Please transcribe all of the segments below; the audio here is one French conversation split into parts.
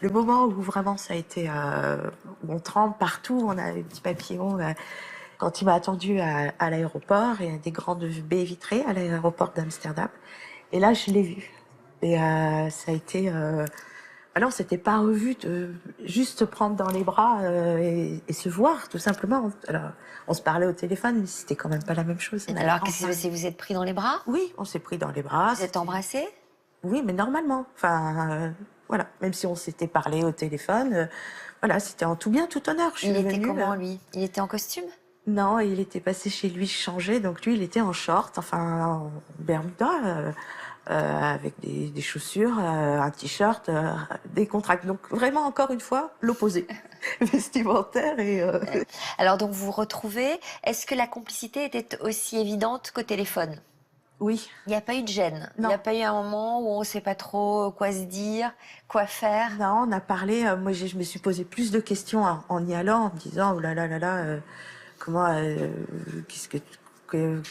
Le moment où vraiment ça a été, où on tremble partout, on a des petits papillons, quand il m'a attendu à l'aéroport, il y a des grandes baies vitrées à l'aéroport d'Amsterdam. Et là, je l'ai vu. Et ça a été... alors, on s'était pas revu de juste se prendre dans les bras et se voir, tout simplement. Alors, on se parlait au téléphone, mais c'était quand même pas la même chose. On avait Alors, qu'est-ce qui s'est enfin... passé? Vous êtes pris dans les bras? Oui, on s'est pris dans les bras. Vous êtes embrassés? Oui, mais normalement. Enfin, voilà. Même si on s'était parlé au téléphone, voilà, c'était en tout bien, tout honneur. Je suis Il était venue, comment, lui? Il était en costume? non, il était passé chez lui changer, donc lui, il était en short, enfin en bermuda, avec des chaussures, un t-shirt, décontracté. Donc vraiment, encore une fois, l'opposé vestimentaire et... Alors, donc, vous vous retrouvez. Est-ce que la complicité était aussi évidente qu'au téléphone? Oui, Il n'y a pas eu de gêne? Il non, n'y a pas eu un moment où on ne sait pas trop quoi se dire, quoi faire? non, on a parlé, moi je me suis posé plus de questions en y allant, en me disant, oh là là là là, comment, qu'est-ce que-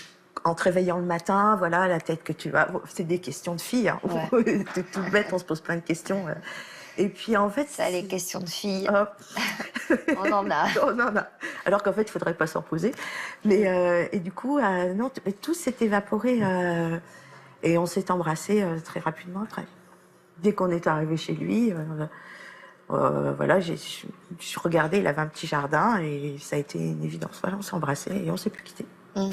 en te réveillant le matin, voilà, la tête que tu as, c'est des questions de filles, hein. Ouais. C'est tout bête, on se pose plein de questions. Et puis en fait, Ça, les questions de filles, hop, on en a. on en a. Alors qu'en fait, il faudrait pas s'en poser. Mais et du coup, non, mais tout s'est évaporé et on s'est embrassé très rapidement après. Dès qu'on est arrivé chez lui, voilà, je regardais, il avait un petit jardin et ça a été une évidence. Voilà, on s'est embrassé et on s'est plus quitté. Mm.